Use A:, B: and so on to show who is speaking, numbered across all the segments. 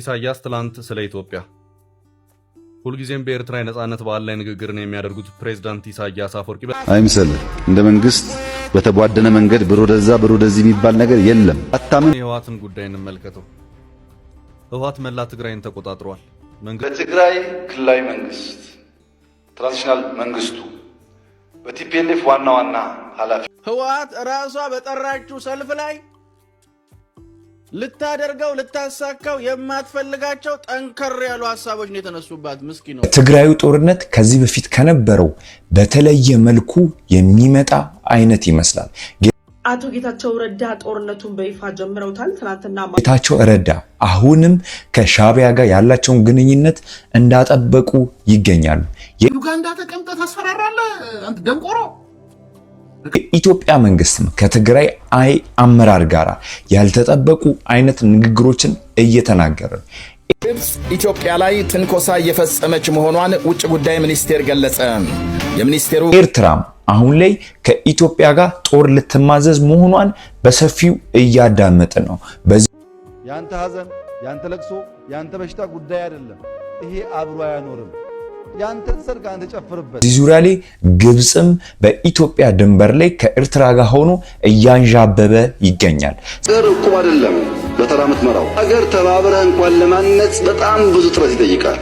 A: ኢሳያስ ትላንት ስለ ኢትዮጵያ ሁልጊዜም በኤርትራ የነጻነት በዓል ላይ ንግግርን የሚያደርጉት ፕሬዝዳንት ኢሳያስ አፈወርቂ
B: አይምሰልህ እንደ መንግስት በተቧደነ መንገድ ብር ወደዚህ የሚባል ነገር የለም። አታምን።
A: የህወሓትን ጉዳይ እንመልከተው። ህወሓት መላ ትግራይን ተቆጣጥሯል።
B: በትግራይ ክልላዊ መንግስት ትራንዚሽናል መንግስቱ በቲፒኤልኤፍ ዋና ኃላፊ
C: ህወሓት ራሷ በጠራችው ሰልፍ ላይ ልታደርገው ልታሳካው የማትፈልጋቸው ጠንከር ያሉ ሐሳቦች ነው የተነሱባት። ምስኪን ነው።
D: ትግራዩ ጦርነት ከዚህ በፊት ከነበረው በተለየ መልኩ የሚመጣ አይነት ይመስላል።
E: አቶ ጌታቸው ረዳ ጦርነቱን በይፋ ጀምረውታል። ትናንትና
D: ጌታቸው ረዳ አሁንም ከሻቢያ ጋር ያላቸውን ግንኙነት እንዳጠበቁ ይገኛሉ።
C: ዩጋንዳ ተቀምጠህ ታስፈራራለህ አንተ ደንቆሮ።
D: የኢትዮጵያ መንግስትም ከትግራይ አመራር ጋር ያልተጠበቁ አይነት ንግግሮችን እየተናገረ
F: ግብጽ ኢትዮጵያ ላይ ትንኮሳ እየፈጸመች መሆኗን ውጭ ጉዳይ ሚኒስቴር ገለጸ። የሚኒስቴሩ
D: ኤርትራም አሁን ላይ ከኢትዮጵያ ጋር ጦር ልትማዘዝ መሆኗን በሰፊው እያዳመጠ ነው። በዚህ
B: ያንተ ሐዘን፣ ያንተ ለቅሶ፣ ያንተ በሽታ ጉዳይ አይደለም። ይሄ አብሮ አያኖርም። ያንተን ሰርግ አንተ ጨፍርበት።
D: እዚህ ዙሪያ ላይ ግብጽም በኢትዮጵያ ድንበር ላይ ከኤርትራ ጋር ሆኖ እያንዣበበ ይገኛል።
B: ዘር እቁብ አይደለም በተራ የምትመራው ሀገር ተባብረህ እንኳን ለማነጽ በጣም ብዙ ጥረት ይጠይቃል።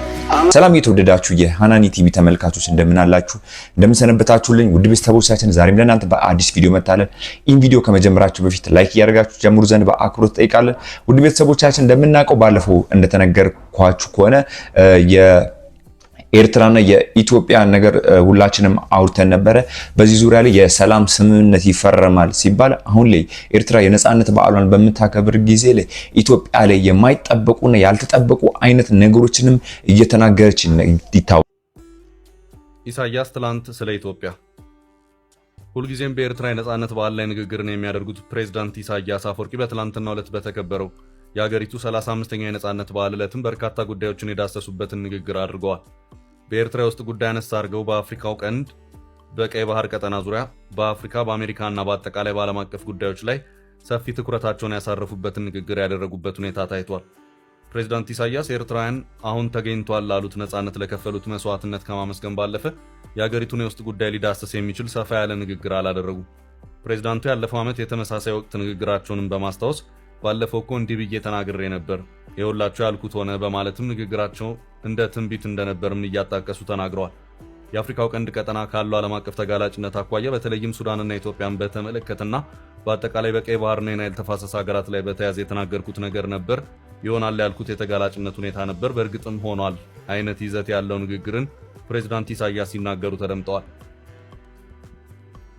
D: ሰላም የተወደዳችሁ የሃናኒ ቲቪ ተመልካቾች እንደምን አላችሁ? እንደምን ሰነበታችሁልኝ? ውድ ቤተሰቦቻችን ዛሬም ለእናንተ በአዲስ ቪዲዮ መጣለን። ይህን ቪዲዮ ከመጀመራችሁ በፊት ላይክ እያደረጋችሁ ጀምሩ ዘንድ በአክብሮት ጠይቃለን። ውድ ቤተሰቦቻችን እንደምናውቀው ባለፈው እንደተነገርኳችሁ ከሆነ ኤርትራና የኢትዮጵያ ነገር ሁላችንም አውርተን ነበረ። በዚህ ዙሪያ ላይ የሰላም ስምምነት ይፈረማል ሲባል አሁን ላይ ኤርትራ የነጻነት በዓሏን በምታከብር ጊዜ ላይ ኢትዮጵያ ላይ የማይጠበቁና ያልተጠበቁ አይነት ነገሮችንም እየተናገረች ይታወቃል።
A: ኢሳያስ ትላንት ስለ ኢትዮጵያ ሁልጊዜም በኤርትራ የነጻነት በዓል ላይ ንግግርን የሚያደርጉት ፕሬዝዳንት ኢሳያስ አፈወርቂ በትላንትናው ዕለት በተከበረው የሀገሪቱ 35ኛ የነጻነት በዓል ዕለትም በርካታ ጉዳዮችን የዳሰሱበትን ንግግር አድርገዋል። በኤርትራ ውስጥ ጉዳይ አነሳ አድርገው በአፍሪካው ቀንድ፣ በቀይ ባህር ቀጠና ዙሪያ፣ በአፍሪካ፣ በአሜሪካና በአጠቃላይ በዓለም አቀፍ ጉዳዮች ላይ ሰፊ ትኩረታቸውን ያሳረፉበትን ንግግር ያደረጉበት ሁኔታ ታይቷል። ፕሬዝዳንት ኢሳያስ ኤርትራውያን አሁን ተገኝቷል ላሉት ነጻነት ለከፈሉት መስዋዕትነት ከማመስገን ባለፈ የሀገሪቱን የውስጥ ጉዳይ ሊዳሰስ የሚችል ሰፋ ያለ ንግግር አላደረጉም። ፕሬዝዳንቱ ያለፈው ዓመት የተመሳሳይ ወቅት ንግግራቸውንም በማስታወስ ባለፈው እኮ እንዲህ ብዬ ተናግሬ ነበር የሁላችሁ ያልኩት ሆነ በማለትም ንግግራቸው እንደ ትንቢት እንደነበርም እያጣቀሱ ተናግረዋል። የአፍሪካው ቀንድ ቀጠና ካለው ዓለም አቀፍ ተጋላጭነት አኳያ በተለይም ሱዳንና ኢትዮጵያን በተመለከተና በአጠቃላይ በቀይ ባህርና የናይል ተፋሰስ ሀገራት ላይ በተያያዘ የተናገርኩት ነገር ነበር፣ ይሆናል ያልኩት የተጋላጭነት ሁኔታ ነበር፣ በእርግጥም ሆኗል አይነት ይዘት ያለው ንግግርን ፕሬዝዳንት ኢሳያስ ሲናገሩ ተደምጠዋል።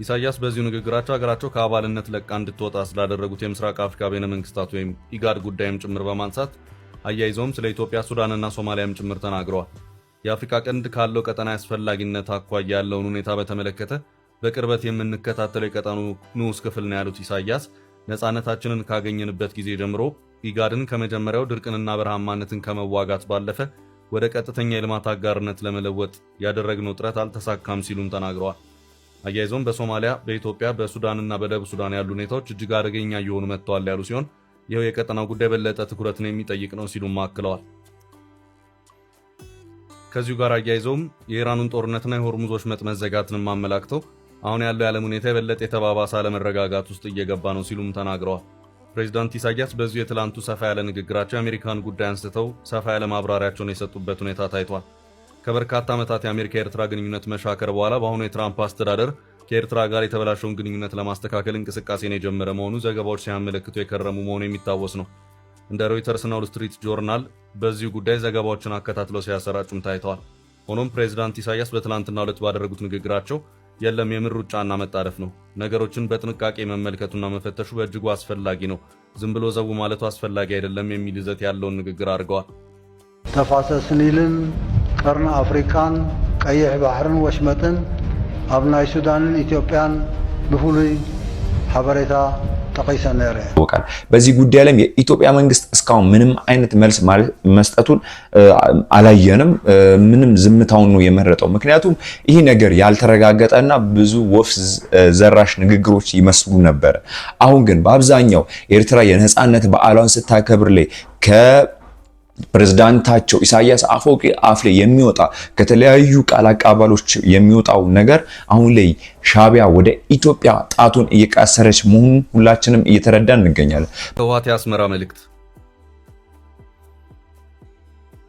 A: ኢሳያስ በዚሁ ንግግራቸው ሀገራቸው ከአባልነት ለቃ እንድትወጣ ስላደረጉት የምስራቅ አፍሪካ በይነ መንግስታት ወይም ኢጋድ ጉዳይም ጭምር በማንሳት አያይዘውም ስለ ኢትዮጵያ፣ ሱዳንና ሶማሊያም ጭምር ተናግረዋል። የአፍሪካ ቀንድ ካለው ቀጠና አስፈላጊነት አኳያ ያለውን ሁኔታ በተመለከተ በቅርበት የምንከታተለው የቀጠኑ ንዑስ ክፍል ነው ያሉት ኢሳያስ ነጻነታችንን ካገኘንበት ጊዜ ጀምሮ ኢጋድን ከመጀመሪያው ድርቅንና በረሃማነትን ከመዋጋት ባለፈ ወደ ቀጥተኛ የልማት አጋርነት ለመለወጥ ያደረግነው ጥረት አልተሳካም ሲሉም ተናግረዋል። አያይዘውም በሶማሊያ፣ በኢትዮጵያ፣ በሱዳንና በደቡብ ሱዳን ያሉ ሁኔታዎች እጅግ አደገኛ እየሆኑ መጥተዋል ያሉ ሲሆን ይኸው የቀጠናው ጉዳይ በለጠ ትኩረትን የሚጠይቅ ነው ሲሉም አክለዋል። ከዚሁ ጋር አያይዘውም የኢራኑን ጦርነትና የሆርሙዞች መዘጋትንም አመላክተው አሁን ያለው የዓለም ሁኔታ የበለጠ የተባባሰ አለመረጋጋት ውስጥ እየገባ ነው ሲሉም ተናግረዋል። ፕሬዝዳንት ኢሳያስ በዚሁ የትላንቱ ሰፋ ያለ ንግግራቸው የአሜሪካን ጉዳይ አንስተው ሰፋ ያለ ማብራሪያቸውን የሰጡበት ሁኔታ ታይቷል። ከበርካታ ዓመታት የአሜሪካ የኤርትራ ግንኙነት መሻከር በኋላ በአሁኑ የትራምፕ አስተዳደር ከኤርትራ ጋር የተበላሸውን ግንኙነት ለማስተካከል እንቅስቃሴን የጀመረ መሆኑ ዘገባዎች ሲያመለክቱ የከረሙ መሆኑ የሚታወስ ነው። እንደ ሮይተርስና ዎል ስትሪት ጆርናል በዚሁ ጉዳይ ዘገባዎችን አከታትለው ሲያሰራጩም ታይተዋል። ሆኖም ፕሬዝዳንት ኢሳያስ በትላንትናው ዕለት ባደረጉት ንግግራቸው የለም የምር ሩጫና መጣደፍ ነው፣ ነገሮችን በጥንቃቄ መመልከቱና መፈተሹ በእጅጉ አስፈላጊ ነው፣ ዝም ብሎ ዘው ማለቱ አስፈላጊ አይደለም የሚል ይዘት ያለውን ንግግር አድርገዋል።
G: ተፋሰስ ኒልን፣ ቀርነ አፍሪካን፣ ቀይሕ ባህርን ወሽመጥን ኣብ ናይ ሱዳንን ኢትዮጵያን ብፍሉይ ሓበሬታ ተቀይሰን ነረ
D: ይወቃል። በዚህ ጉዳይ ላይ የኢትዮጵያ መንግስት እስካሁን ምንም አይነት መልስ መስጠቱን አላየንም። ምንም ዝምታውን ነው የመረጠው። ምክንያቱም ይሄ ነገር ያልተረጋገጠና ብዙ ወፍ ዘራሽ ንግግሮች ይመስሉ ነበር። አሁን ግን በአብዛኛው ኤርትራ የነጻነት በዓሏን ስታከብር ላይ ፕሬዝዳንታቸው ኢሳያስ አፈወርቂ አፍ ላይ የሚወጣ ከተለያዩ ቃል አቀባዮች የሚወጣው ነገር አሁን ላይ ሻዕቢያ ወደ ኢትዮጵያ ጣቱን እየቀሰረች መሆኑን ሁላችንም እየተረዳን እንገኛለን።
A: ህወሓት የአስመራ መልእክት።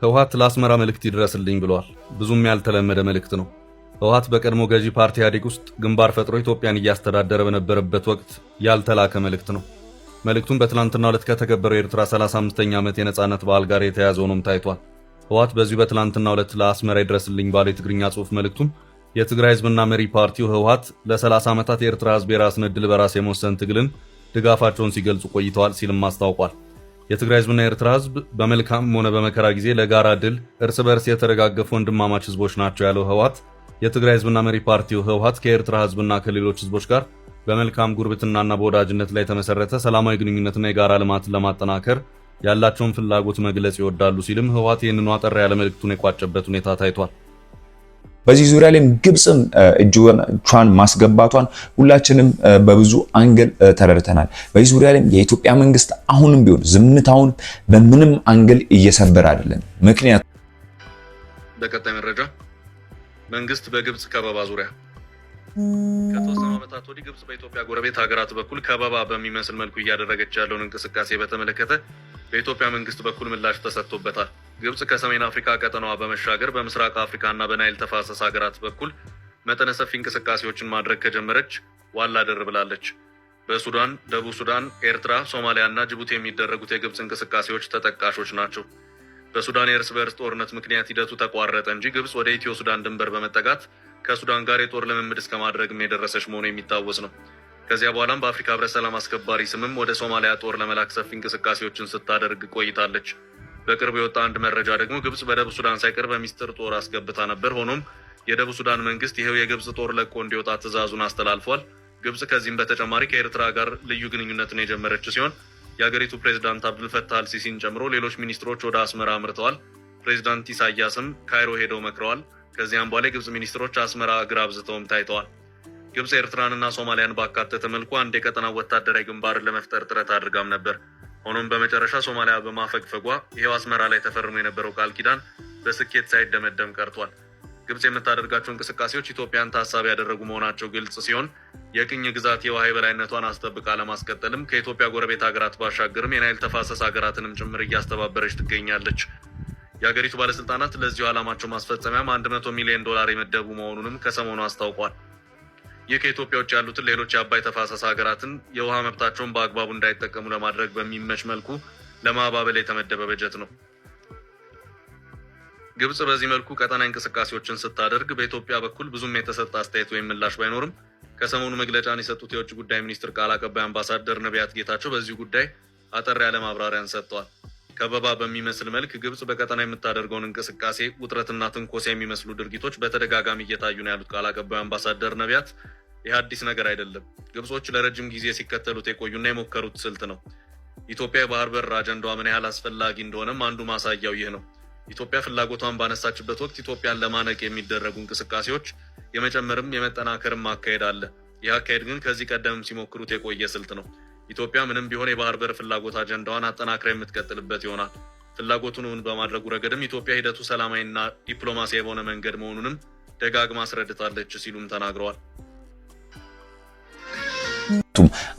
A: ህወሓት ለአስመራ መልእክት ይድረስልኝ ብለዋል። ብዙም ያልተለመደ መልእክት ነው። ህወሓት በቀድሞ ገዢ ፓርቲ ኢህአዴግ ውስጥ ግንባር ፈጥሮ ኢትዮጵያን እያስተዳደረ በነበረበት ወቅት ያልተላከ መልእክት ነው። መልእክቱም በትላንትናው ዕለት ከተከበረው የኤርትራ 35ኛ ዓመት የነጻነት በዓል ጋር የተያያዘ ሆኖም ታይቷል። ህወሓት በዚሁ በትላንትናው ዕለት ለአስመራ ይድረስልኝ ባለው የትግርኛ ጽሑፍ መልእክቱም የትግራይ ህዝብና መሪ ፓርቲው ህወሓት ለ30 ዓመታት የኤርትራ ህዝብ የራስን ዕድል በራስ የመወሰን ትግልን ድጋፋቸውን ሲገልጹ ቆይተዋል ሲልም አስታውቋል። የትግራይ ህዝብና የኤርትራ ህዝብ በመልካም ሆነ በመከራ ጊዜ ለጋራ ድል እርስ በርስ የተደጋገፉ ወንድማማች ህዝቦች ናቸው ያለው ህወሓት የትግራይ ህዝብና መሪ ፓርቲው ህወሓት ከኤርትራ ህዝብና ከሌሎች ህዝቦች ጋር በመልካም ጉርብትናና በወዳጅነት ላይ የተመሰረተ ሰላማዊ ግንኙነትና የጋራ ልማትን ለማጠናከር ያላቸውን ፍላጎት መግለጽ ይወዳሉ ሲልም ህወሓት ይህንኑ አጠር ያለ መልእክቱን የቋጨበት ሁኔታ ታይቷል።
D: በዚህ ዙሪያ ላይም ግብጽም እጇን ማስገባቷን ሁላችንም በብዙ አንግል ተረድተናል። በዚህ ዙሪያ ላይም የኢትዮጵያ መንግስት አሁንም ቢሆን ዝምታውን በምንም አንግል እየሰበረ አይደለም። ምክንያቱም
A: በቀጣይ መረጃ መንግስት በግብጽ ከበባ ዙሪያ ከተወሰኑ ዓመታት ወዲህ ግብጽ በኢትዮጵያ ጎረቤት ሀገራት በኩል ከበባ በሚመስል መልኩ እያደረገች ያለውን እንቅስቃሴ በተመለከተ በኢትዮጵያ መንግስት በኩል ምላሽ ተሰጥቶበታል። ግብጽ ከሰሜን አፍሪካ ቀጠናዋ በመሻገር በምስራቅ አፍሪካና በናይል ተፋሰስ ሀገራት በኩል መጠነ ሰፊ እንቅስቃሴዎችን ማድረግ ከጀመረች ዋላ ደር ብላለች። በሱዳን፣ ደቡብ ሱዳን፣ ኤርትራ፣ ሶማሊያና ጅቡቲ የሚደረጉት የግብጽ እንቅስቃሴዎች ተጠቃሾች ናቸው። በሱዳን የእርስ በርስ ጦርነት ምክንያት ሂደቱ ተቋረጠ እንጂ ግብጽ ወደ ኢትዮ ሱዳን ድንበር በመጠጋት ከሱዳን ጋር የጦር ልምምድ እስከ ማድረግም የደረሰች መሆኑ የሚታወስ ነው። ከዚያ በኋላም በአፍሪካ ህብረት ሰላም አስከባሪ ስምም ወደ ሶማሊያ ጦር ለመላክ ሰፊ እንቅስቃሴዎችን ስታደርግ ቆይታለች። በቅርብ የወጣ አንድ መረጃ ደግሞ ግብጽ በደቡብ ሱዳን ሳይቀር በሚስጥር ጦር አስገብታ ነበር። ሆኖም የደቡብ ሱዳን መንግስት ይሄው የግብጽ ጦር ለቆ እንዲወጣ ትዕዛዙን አስተላልፏል። ግብጽ ከዚህም በተጨማሪ ከኤርትራ ጋር ልዩ ግንኙነትን የጀመረች ሲሆን የሀገሪቱ ፕሬዝዳንት አብዱልፈታህ አልሲሲን ጨምሮ ሌሎች ሚኒስትሮች ወደ አስመራ አምርተዋል። ፕሬዝዳንት ኢሳያስም ካይሮ ሄደው መክረዋል። ከዚያም በኋላ የግብጽ ሚኒስትሮች አስመራ እግር አብዝተውም ታይተዋል። ግብጽ ኤርትራንና ሶማሊያን ባካተተ መልኩ አንድ የቀጠና ወታደራዊ ግንባርን ለመፍጠር ጥረት አድርጋም ነበር። ሆኖም በመጨረሻ ሶማሊያ በማፈግፈጓ ይሄው አስመራ ላይ ተፈርሞ የነበረው ቃል ኪዳን በስኬት ሳይደመደም ቀርቷል። ግብጽ የምታደርጋቸው እንቅስቃሴዎች ኢትዮጵያን ታሳቢ ያደረጉ መሆናቸው ግልጽ ሲሆን የቅኝ ግዛት የውሃ የበላይነቷን አስጠብቃ ለማስቀጠልም ከኢትዮጵያ ጎረቤት ሀገራት ባሻገርም የናይል ተፋሰስ ሀገራትንም ጭምር እያስተባበረች ትገኛለች። የሀገሪቱ ባለስልጣናት ለዚሁ ዓላማቸው ማስፈጸሚያም $100 ሚሊዮን የመደቡ መሆኑንም ከሰሞኑ አስታውቋል። ይህ ከኢትዮጵያ ውጭ ያሉትን ሌሎች የአባይ ተፋሰስ ሀገራትን የውሃ መብታቸውን በአግባቡ እንዳይጠቀሙ ለማድረግ በሚመች መልኩ ለማባበል የተመደበ በጀት ነው። ግብጽ በዚህ መልኩ ቀጠናዊ እንቅስቃሴዎችን ስታደርግ በኢትዮጵያ በኩል ብዙም የተሰጠ አስተያየት ወይም ምላሽ ባይኖርም ከሰሞኑ መግለጫን የሰጡት የውጭ ጉዳይ ሚኒስትር ቃል አቀባይ አምባሳደር ነቢያት ጌታቸው በዚህ ጉዳይ አጠር ያለ ማብራሪያን ሰጥተዋል። ከበባ በሚመስል መልክ ግብጽ በቀጠና የምታደርገውን እንቅስቃሴ ውጥረትና ትንኮሳ የሚመስሉ ድርጊቶች በተደጋጋሚ እየታዩ ነው ያሉት ቃል አቀባዩ አምባሳደር ነቢያት ይህ አዲስ ነገር አይደለም፣ ግብጾች ለረጅም ጊዜ ሲከተሉት የቆዩና የሞከሩት ስልት ነው። ኢትዮጵያ የባህር በር አጀንዳዋ ምን ያህል አስፈላጊ እንደሆነም አንዱ ማሳያው ይህ ነው። ኢትዮጵያ ፍላጎቷን ባነሳችበት ወቅት ኢትዮጵያን ለማነቅ የሚደረጉ እንቅስቃሴዎች የመጨመርም የመጠናከርም አካሄድ አለ። ይህ አካሄድ ግን ከዚህ ቀደምም ሲሞክሩት የቆየ ስልት ነው። ኢትዮጵያ ምንም ቢሆን የባህር በር ፍላጎት አጀንዳዋን አጠናክራ የምትቀጥልበት ይሆናል። ፍላጎቱን እውን በማድረጉ ረገድም ኢትዮጵያ ሂደቱ ሰላማዊና ዲፕሎማሲያዊ በሆነ መንገድ መሆኑንም ደጋግማ አስረድታለች ሲሉም ተናግረዋል።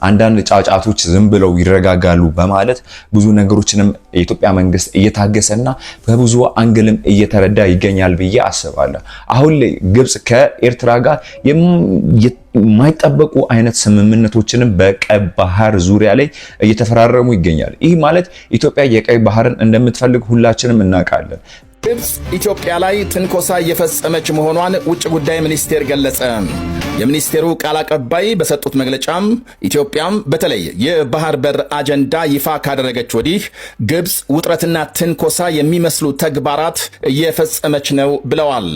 D: አንዳንድ ጫጫቶች ዝም ብለው ይረጋጋሉ በማለት ብዙ ነገሮችንም የኢትዮጵያ መንግስት እየታገሰና በብዙ አንግልም እየተረዳ ይገኛል ብዬ አስባለሁ። አሁን ላይ ግብጽ ከኤርትራ ጋር የማይጠበቁ አይነት ስምምነቶችንም በቀይ ባህር ዙሪያ ላይ እየተፈራረሙ ይገኛል። ይህ ማለት ኢትዮጵያ የቀይ ባህርን እንደምትፈልግ ሁላችንም እናውቃለን።
F: ግብጽ ኢትዮጵያ ላይ ትንኮሳ እየፈጸመች መሆኗን ውጭ ጉዳይ ሚኒስቴር ገለጸ። የሚኒስቴሩ ቃል አቀባይ በሰጡት መግለጫም ኢትዮጵያም በተለይ የባህር በር አጀንዳ ይፋ ካደረገች ወዲህ ግብጽ ውጥረትና ትንኮሳ የሚመስሉ ተግባራት እየፈጸመች ነው ብለዋል።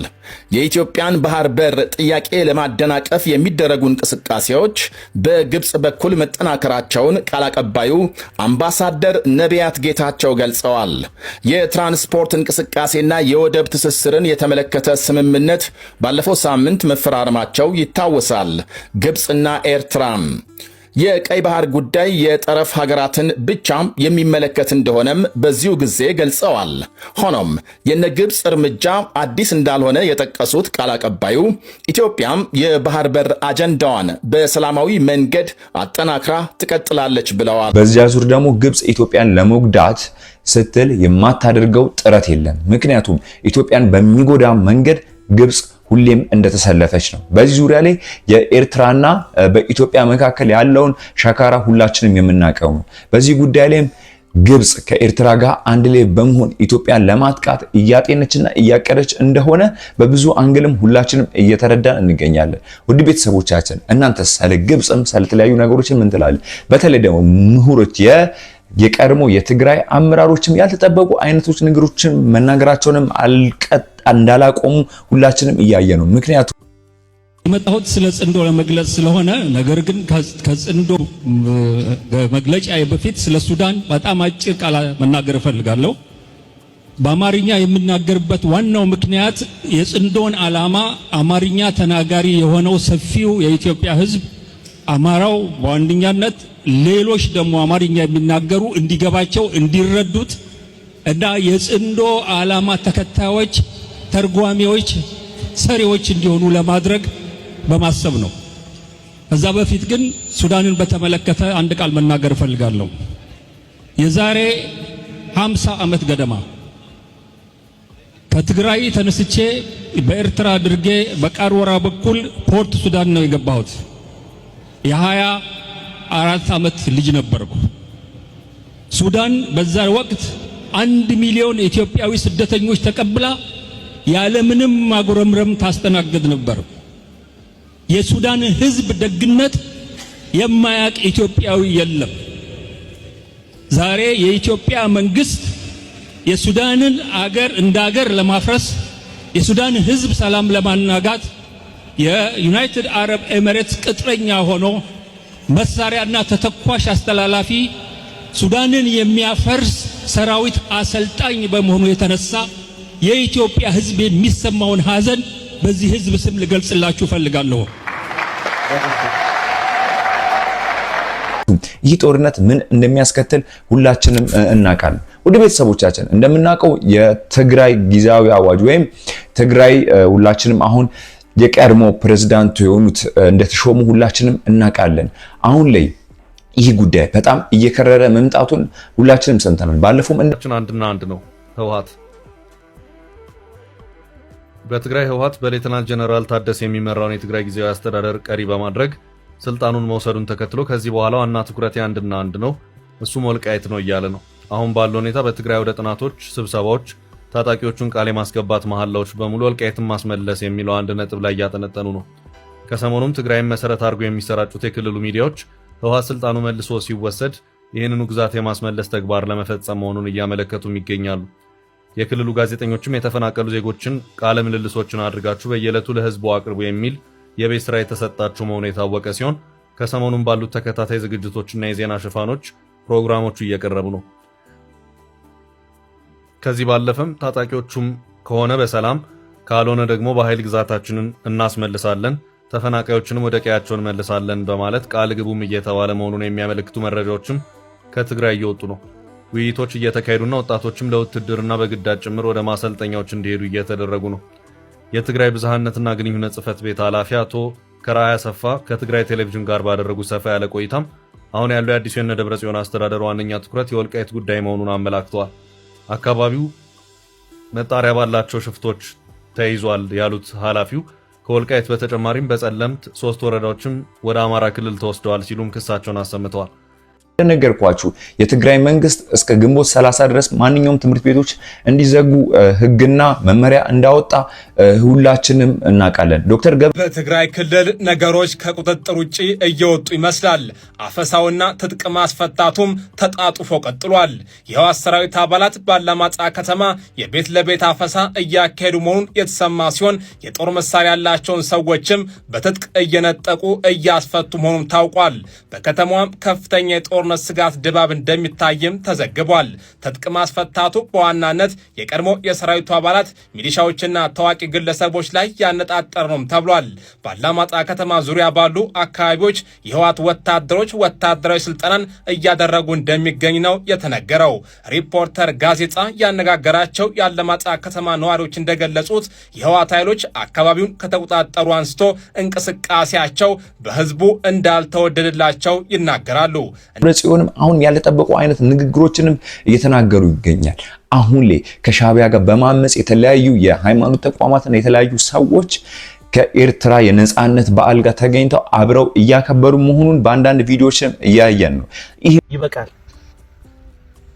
F: የኢትዮጵያን ባህር በር ጥያቄ ለማደናቀፍ የሚደረጉ እንቅስቃሴዎች በግብጽ በኩል መጠናከራቸውን ቃል አቀባዩ አምባሳደር ነቢያት ጌታቸው ገልጸዋል። የትራንስፖርት እንቅስቃሴና የወደብ ትስስርን የተመለከተ ስምምነት ባለፈው ሳምንት መፈራረማቸው ይታወሳል። ግብጽና ኤርትራም የቀይ ባህር ጉዳይ የጠረፍ ሀገራትን ብቻ የሚመለከት እንደሆነም በዚሁ ጊዜ ገልጸዋል። ሆኖም የነ ግብፅ እርምጃ አዲስ እንዳልሆነ የጠቀሱት ቃል አቀባዩ ኢትዮጵያም የባህር በር አጀንዳዋን በሰላማዊ መንገድ አጠናክራ ትቀጥላለች ብለዋል።
D: በዚያ ዙር ደግሞ ግብፅ ኢትዮጵያን ለመጉዳት ስትል የማታደርገው ጥረት የለም። ምክንያቱም ኢትዮጵያን በሚጎዳ መንገድ ግብፅ ሁሌም እንደተሰለፈች ነው። በዚህ ዙሪያ ላይ የኤርትራና በኢትዮጵያ መካከል ያለውን ሸካራ ሁላችንም የምናውቀው ነው። በዚህ ጉዳይ ላይም ግብፅ ከኤርትራ ጋር አንድ ላይ በመሆን ኢትዮጵያን ለማጥቃት እያጤነችና እያቀደች እንደሆነ በብዙ አንግልም ሁላችንም እየተረዳን እንገኛለን። ውድ ቤተሰቦቻችን እናንተስ ስለ ግብፅም ስለተለያዩ ነገሮችን ምን ትላላችሁ? በተለይ ደግሞ ምሁሮች የቀድሞ የትግራይ አመራሮችም ያልተጠበቁ አይነቶች ነገሮችን መናገራቸውንም እንዳላቆሙ ሁላችንም እያየ ነው። ምክንያቱም
H: የመጣሁት ስለ ጽንዶ ለመግለጽ ስለሆነ ነገር ግን ከጽንዶ መግለጫ በፊት ስለ ሱዳን በጣም አጭር ቃል መናገር እፈልጋለሁ። በአማርኛ የምናገርበት ዋናው ምክንያት የጽንዶን ዓላማ አማርኛ ተናጋሪ የሆነው ሰፊው የኢትዮጵያ ሕዝብ አማራው በዋነኛነት ሌሎች ደግሞ አማርኛ የሚናገሩ እንዲገባቸው እንዲረዱት እና የጽንዶ ዓላማ ተከታዮች ተርጓሚዎች ሰሪዎች እንዲሆኑ ለማድረግ በማሰብ ነው። ከዛ በፊት ግን ሱዳንን በተመለከተ አንድ ቃል መናገር እፈልጋለሁ። የዛሬ 50 ዓመት ገደማ ከትግራይ ተነስቼ በኤርትራ አድርጌ በቃርወራ በኩል ፖርት ሱዳን ነው የገባሁት። የ24 ዓመት ልጅ ነበርኩ። ሱዳን በዛ ወቅት 1 ሚሊዮን ኢትዮጵያዊ ስደተኞች ተቀብላ ያለምንም ማጉረምረም ታስተናግድ ነበር። የሱዳን ሕዝብ ደግነት የማያቅ ኢትዮጵያዊ የለም። ዛሬ የኢትዮጵያ መንግስት የሱዳንን አገር እንደ አገር ለማፍረስ የሱዳን ሕዝብ ሰላም ለማናጋት የዩናይትድ አረብ ኤሚሬትስ ቅጥረኛ ሆኖ መሳሪያና ተተኳሽ አስተላላፊ ሱዳንን የሚያፈርስ ሰራዊት አሰልጣኝ በመሆኑ የተነሳ የኢትዮጵያ ሕዝብ የሚሰማውን ሐዘን በዚህ ሕዝብ ስም ልገልጽላችሁ ፈልጋለሁ።
D: ይህ ጦርነት ምን እንደሚያስከትል ሁላችንም እናውቃለን። ወደ ቤተሰቦቻችን እንደምናውቀው የትግራይ ጊዜያዊ አዋጅ ወይም ትግራይ ሁላችንም አሁን የቀድሞ ፕሬዝዳንት የሆኑት እንደተሾሙ ሁላችንም እናውቃለን። አሁን ላይ ይህ ጉዳይ በጣም እየከረረ መምጣቱን ሁላችንም ሰምተናል። ባለፈውም
A: አንድና አንድ ነው ህወሓት በትግራይ ህወሓት በሌተናንት ጀነራል ታደሰ የሚመራውን የትግራይ ጊዜያዊ አስተዳደር ቀሪ በማድረግ ስልጣኑን መውሰዱን ተከትሎ ከዚህ በኋላ ዋና ትኩረቴ አንድና አንድ ነው፣ እሱም ወልቃይት ነው እያለ ነው። አሁን ባለው ሁኔታ በትግራይ ወደ ጥናቶች፣ ስብሰባዎች፣ ታጣቂዎቹን ቃል የማስገባት መሐላዎች በሙሉ ወልቃይትን ማስመለስ የሚለው አንድ ነጥብ ላይ እያጠነጠኑ ነው። ከሰሞኑም ትግራይን መሰረት አድርጎ የሚሰራጩት የክልሉ ሚዲያዎች ህወሓት ስልጣኑ መልሶ ሲወሰድ ይህንኑ ግዛት የማስመለስ ተግባር ለመፈጸም መሆኑን እያመለከቱም ይገኛሉ። የክልሉ ጋዜጠኞችም የተፈናቀሉ ዜጎችን ቃለ ምልልሶችን አድርጋችሁ በየዕለቱ ለህዝቡ አቅርቡ የሚል የቤት ስራ የተሰጣቸው መሆኑ የታወቀ ሲሆን ከሰሞኑም ባሉት ተከታታይ ዝግጅቶችና የዜና ሽፋኖች ፕሮግራሞቹ እየቀረቡ ነው። ከዚህ ባለፈም ታጣቂዎቹም ከሆነ በሰላም ካልሆነ ደግሞ በኃይል ግዛታችንን እናስመልሳለን፣ ተፈናቃዮችንም ወደ ቀያቸው እንመልሳለን በማለት ቃል ግቡም እየተባለ መሆኑን የሚያመለክቱ መረጃዎችም ከትግራይ እየወጡ ነው። ውይይቶች እየተካሄዱና ወጣቶችም ለውትድርና በግዳጅ ጭምር ወደ ማሰልጠኛዎች እንዲሄዱ እየተደረጉ ነው። የትግራይ ብዝሃነትና ግንኙነት ጽሕፈት ቤት ኃላፊ አቶ ከራያ ሰፋ ከትግራይ ቴሌቪዥን ጋር ባደረጉት ሰፋ ያለ ቆይታም አሁን ያለው የአዲሱ የደብረጽዮን አስተዳደር ዋነኛ ትኩረት የወልቃይት ጉዳይ መሆኑን አመላክተዋል። አካባቢው መጣሪያ ባላቸው ሽፍቶች ተይዟል ያሉት ኃላፊው ከወልቃይት በተጨማሪም በጸለምት 3 ወረዳዎችም ወደ አማራ ክልል ተወስደዋል ሲሉም ክሳቸውን አሰምተዋል።
D: እንደነገርኳችሁ የትግራይ መንግስት እስከ ግንቦት 30 ድረስ ማንኛውም ትምህርት ቤቶች እንዲዘጉ ህግና መመሪያ እንዳወጣ ሁላችንም እናውቃለን። ዶክተር
I: በትግራይ ክልል ነገሮች ከቁጥጥር ውጪ እየወጡ ይመስላል። አፈሳውና ትጥቅ ማስፈታቱም ተጣጥፎ ቀጥሏል። የህወሓት ሰራዊት አባላት ባላማጣ ከተማ የቤት ለቤት አፈሳ እያካሄዱ መሆኑን የተሰማ ሲሆን የጦር መሳሪያ ያላቸውን ሰዎችም በትጥቅ እየነጠቁ እያስፈቱ መሆኑን ታውቋል። በከተማዋም ከፍተኛ የጦር የጦርነት ስጋት ድባብ እንደሚታይም ተዘግቧል። ትጥቅ ማስፈታቱ በዋናነት የቀድሞ የሰራዊቱ አባላት ሚሊሻዎችና ታዋቂ ግለሰቦች ላይ ያነጣጠረ ነው ተብሏል። ባላማጣ ከተማ ዙሪያ ባሉ አካባቢዎች የህወሓት ወታደሮች ወታደራዊ ስልጠናን እያደረጉ እንደሚገኝ ነው የተነገረው። ሪፖርተር ጋዜጣ ያነጋገራቸው ያላማጣ ከተማ ነዋሪዎች እንደገለጹት የህወሓት ኃይሎች አካባቢውን ከተቆጣጠሩ አንስቶ እንቅስቃሴያቸው በህዝቡ እንዳልተወደደላቸው ይናገራሉ።
D: ጽዮንም አሁን ያልተጠበቁ አይነት ንግግሮችንም እየተናገሩ ይገኛል። አሁን ላይ ከሻዕቢያ ጋር በማመጽ የተለያዩ የሃይማኖት ተቋማትና የተለያዩ ሰዎች ከኤርትራ የነጻነት በዓል ጋር ተገኝተው አብረው እያከበሩ መሆኑን በአንዳንድ ቪዲዮዎችም እያየን ነው። ይሄ
J: ይበቃል።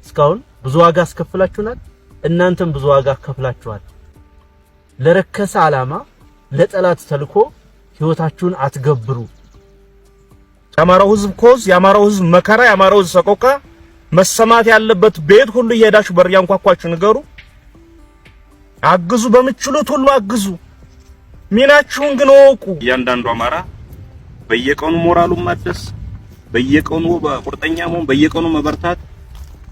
J: እስካሁን ብዙ ዋጋ አስከፍላችሁናል። እናንተም ብዙ ዋጋ አስከፍላችኋል። ለረከሰ ዓላማ ለጠላት ተልኮ ህይወታችሁን አትገብሩ። የአማራው ህዝብ ኮዝ፣ የአማራው ህዝብ መከራ፣ የአማራው ህዝብ ሰቆቃ መሰማት ያለበት ቤት ሁሉ እየሄዳችሁ በር ያንኳኳችሁ ንገሩ። አግዙ፣ በምችሉት ሁሉ አግዙ። ሚናችሁን ግን ወቁ።
K: እያንዳንዱ አማራ በየቀኑ ሞራሉን ማደስ፣ በየቀኑ በቁርጠኛ መሆን፣ በየቀኑ መበርታት፣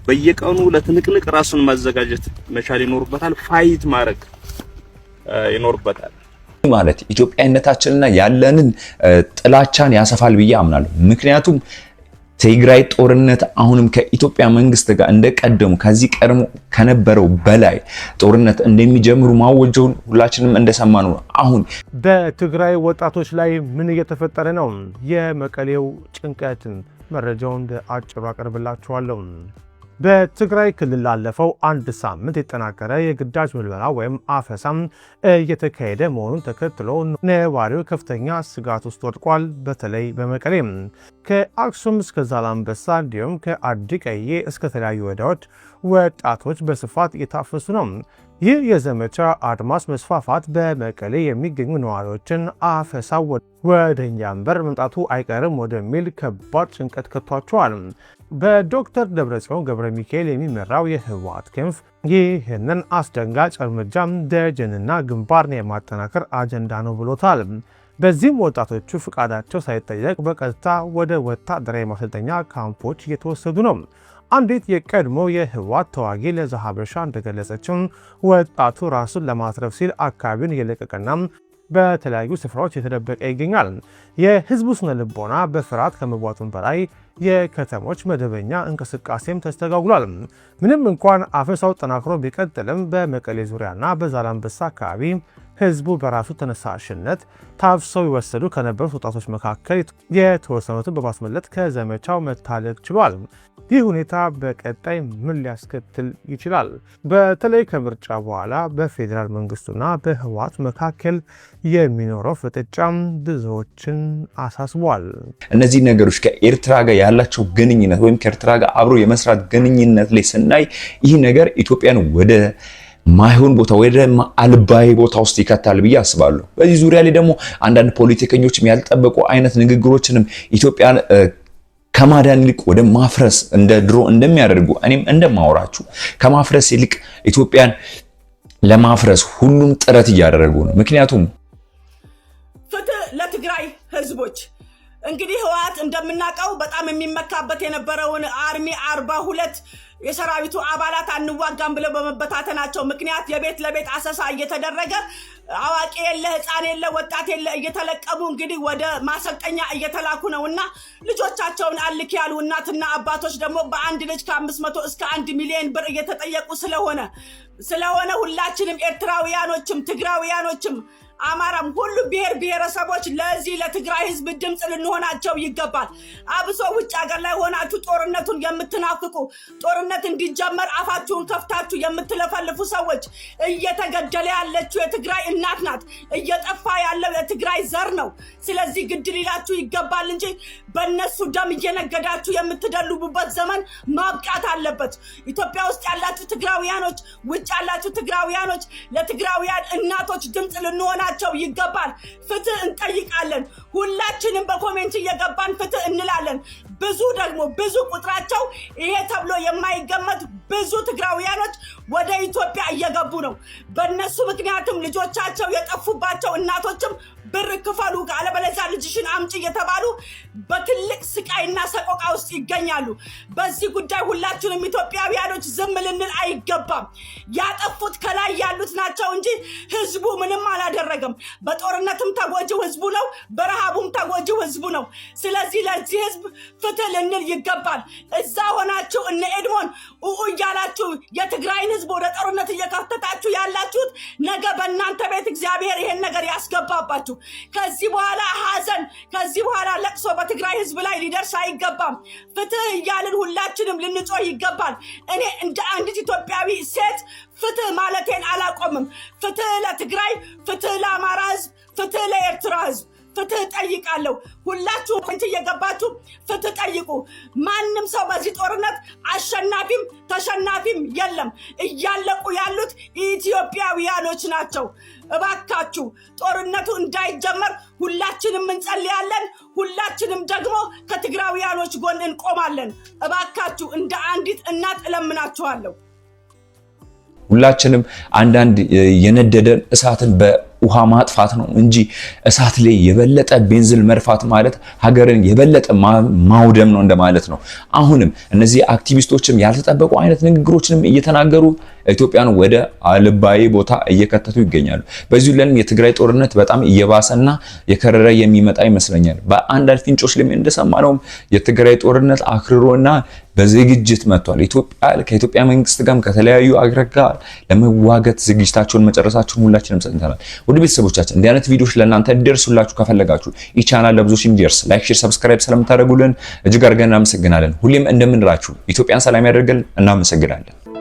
K: በየቀኑ ለትንቅንቅ ራሱን ማዘጋጀት መቻል ይኖርበታል። ፋይት ማድረግ ይኖርበታል።
D: ማለት ኢትዮጵያዊነታችንና ያለንን ጥላቻን ያሰፋል ብዬ አምናለሁ። ምክንያቱም ትግራይ ጦርነት አሁንም ከኢትዮጵያ መንግስት ጋር እንደቀደሙ ከዚህ ቀድሞ ከነበረው በላይ ጦርነት እንደሚጀምሩ ማወጀውን ሁላችንም እንደሰማነው አሁን
L: በትግራይ ወጣቶች ላይ ምን እየተፈጠረ ነው? የመቀሌው ጭንቀት መረጃውን በአጭሩ አቀርብላችኋለሁ። በትግራይ ክልል ላለፈው አንድ ሳምንት የተጠናከረ የግዳጅ ምልመላ ወይም አፈሳም እየተካሄደ መሆኑን ተከትሎ ነዋሪው ከፍተኛ ስጋት ውስጥ ወድቋል። በተለይ በመቀሌ ከአክሱም እስከ ዛላምበሳ እንዲሁም ከአዲቀዬ እስከ ተለያዩ ወረዳዎች ወጣቶች በስፋት እየታፈሱ ነው። ይህ የዘመቻ አድማስ መስፋፋት በመቀሌ የሚገኙ ነዋሪዎችን አፈሳው ወደ እኛንበር መምጣቱ አይቀርም ወደሚል ከባድ ጭንቀት ከቷቸዋል። በዶክተር ደብረጽዮን ገብረ ሚካኤል የሚመራው የህወሓት ክንፍ ይህንን አስደንጋጭ እርምጃ ደጀንና ግንባርን የማጠናከር አጀንዳ ነው ብሎታል። በዚህም ወጣቶቹ ፍቃዳቸው ሳይጠየቅ በቀጥታ ወደ ወታደራዊ ማሰልጠኛ ካምፖች እየተወሰዱ ነው። አንዲት የቀድሞ የህወሓት ተዋጊ ለዛሀበሻ እንደገለጸችው ወጣቱ ራሱን ለማትረፍ ሲል አካባቢውን እየለቀቀና በተለያዩ ስፍራዎች የተደበቀ ይገኛል። የህዝቡ ስነ ልቦና በፍርሃት ከመቧቱን በላይ የከተሞች መደበኛ እንቅስቃሴም ተስተጓጉሏል። ምንም እንኳን አፈሳው ጠናክሮ ቢቀጥልም በመቀሌ ዙሪያና በዛላምበሳ አካባቢ ህዝቡ በራሱ ተነሳሽነት ታፍሰው ይወሰዱ ከነበሩት ወጣቶች መካከል የተወሰኑትን በማስመለጥ ከዘመቻው መታለቅ ችሏል። ይህ ሁኔታ በቀጣይ ምን ሊያስከትል ይችላል? በተለይ ከምርጫ በኋላ በፌዴራል መንግስቱና በህወሓት መካከል የሚኖረው ፍጥጫም ብዙዎችን አሳስቧል።
D: እነዚህ ነገሮች ከኤርትራ ጋር ያላቸው ግንኙነት ወይም ከኤርትራ ጋር አብሮ የመስራት ግንኙነት ላይ ስናይ ይህ ነገር ኢትዮጵያን ወደ ማይሆን ቦታ ወደ አልባይ ቦታ ውስጥ ይከታል ብዬ አስባለሁ። በዚህ ዙሪያ ላይ ደግሞ አንዳንድ ፖለቲከኞችም ያልጠበቁ አይነት ንግግሮችንም ኢትዮጵያን ከማዳን ይልቅ ወደ ማፍረስ እንደ ድሮ እንደሚያደርጉ እኔም እንደማወራችሁ ከማፍረስ ይልቅ ኢትዮጵያን ለማፍረስ ሁሉም ጥረት እያደረጉ ነው። ምክንያቱም
E: ፍትህ ለትግራይ ህዝቦች እንግዲህ ህወሓት እንደምናውቀው በጣም የሚመካበት የነበረውን አርሚ 42 የሰራዊቱ አባላት አንዋጋም ብለው በመበታተናቸው ምክንያት የቤት ለቤት አሰሳ እየተደረገ አዋቂ የለ ህፃን የለ ወጣት የለ እየተለቀሙ እንግዲህ ወደ ማሰልጠኛ እየተላኩ ነውና ልጆቻቸውን አልክ ያሉ እናትና አባቶች ደግሞ በአንድ ልጅ ከ500 እስከ 1 ሚሊዮን ብር እየተጠየቁ ስለሆነ ሁላችንም ኤርትራውያኖችም ትግራውያኖችም አማራም ሁሉ ብሔር ብሔረሰቦች ለዚህ ለትግራይ ህዝብ ድምጽ ልንሆናቸው ይገባል። አብሶ ውጭ ሀገር ላይ ሆናችሁ ጦርነቱን የምትናፍቁ ጦርነት እንዲጀመር አፋችሁን ከፍታችሁ የምትለፈልፉ ሰዎች እየተገደለ ያለችው የትግራይ እናት ናት። እየጠፋ ያለው የትግራይ ዘር ነው። ስለዚህ ግድ ሊላችሁ ይገባል እንጂ በእነሱ ደም እየነገዳችሁ የምትደልቡበት ዘመን ማብቃት አለበት። ኢትዮጵያ ውስጥ ያላችሁ ትግራውያኖች፣ ውጭ ያላችሁ ትግራውያኖች ለትግራውያን እናቶች ድምጽ ልንሆና ሊሆናቸው ይገባል። ፍትህ እንጠይቃለን። ሁላችንም በኮሜንት እየገባን ፍትህ እንላለን። ብዙ ቁጥራቸው ይሄ ተብሎ የማይገመት ብዙ ትግራውያኖች ወደ ኢትዮጵያ እየገቡ ነው። በእነሱ ምክንያትም ልጆቻቸው የጠፉባቸው እናቶችም ብር ክፈሉ አለበለዚያ ልጅሽን አምጪ እየተባሉ በትልቅ ስቃይና ሰቆቃ ውስጥ ይገኛሉ። በዚህ ጉዳይ ሁላችንም ኢትዮጵያውያኖች ዝም ልንል አይገባም። ያጠፉት ከላይ ያሉት ናቸው እንጂ ህዝቡ ምንም አላደረገም። በጦርነትም ተጎጂው ህዝቡ ነው፣ በረሃቡም ተጎጂው ህዝቡ ነው። ስለዚህ ለዚህ ህዝብ ፍትህ ልንል ይገባል። እዛ ሆናችሁ እነ ኤድሞን እያላችሁ የትግራይን ህዝብ ወደ ጦርነት እየከተታችሁ ያላችሁት ነገ በእናንተ ቤት እግዚአብሔር ይሄን ነገር ያስገባባችሁ። ከዚህ በኋላ ሐዘን፣ ከዚህ በኋላ ለቅሶ በትግራይ ህዝብ ላይ ሊደርስ አይገባም። ፍትህ እያልን ሁላችንም ልንጮህ ይገባል። እኔ እንደ አንዲት ኢትዮጵያዊ ሴት ፍትህ ማለቴን አላቆምም። ፍትህ ለትግራይ፣ ፍትህ ለአማራ ህዝብ፣ ፍትህ ለኤርትራ ህዝብ ፍትህ ጠይቃለሁ። ሁላችሁም ኮንት እየገባችሁ ፍትህ ጠይቁ። ማንም ሰው በዚህ ጦርነት አሸናፊም ተሸናፊም የለም። እያለቁ ያሉት ኢትዮጵያውያኖች ናቸው። እባካችሁ ጦርነቱ እንዳይጀመር ሁላችንም እንጸልያለን። ሁላችንም ደግሞ ከትግራውያኖች ጎን እንቆማለን። እባካችሁ እንደ አንዲት እናት እለምናችኋለሁ።
D: ሁላችንም አንዳንድ የነደደን እሳትን በውሃ ማጥፋት ነው እንጂ እሳት ላይ የበለጠ ቤንዚን መርፋት ማለት ሀገርን የበለጠ ማውደም ነው እንደማለት ነው። አሁንም እነዚህ አክቲቪስቶችም ያልተጠበቁ አይነት ንግግሮችንም እየተናገሩ ኢትዮጵያን ወደ አልባይ ቦታ እየከተቱ ይገኛሉ። በዚሁ ላይ የትግራይ ጦርነት በጣም እየባሰና የከረረ የሚመጣ ይመስለኛል። በአንዳንድ ፍንጮች ላይ እንደሰማነው የትግራይ ጦርነት አክርሮና በዝግጅት መጥቷል። ከኢትዮጵያ መንግስት ጋርም ከተለያዩ አገራት ጋር ለመዋጋት ዝግጅታቸውን መጨረሳቸውን ሁላችንም ሰምተናል። ወደ ቤተሰቦቻችን እንዲህ አይነት ቪዲዮዎች ለእናንተ እንዲደርሱላችሁ ከፈለጋችሁ ይህ ቻናል ለብዙዎች እንዲደርስ ላይክ፣ ሼር፣ ሰብስክራይብ ስለምታደርጉልን እጅግ አድርገን እናመሰግናለን። ሁሌም እንደምንላችሁ ኢትዮጵያን ሰላም ያደርገን። እናመሰግናለን።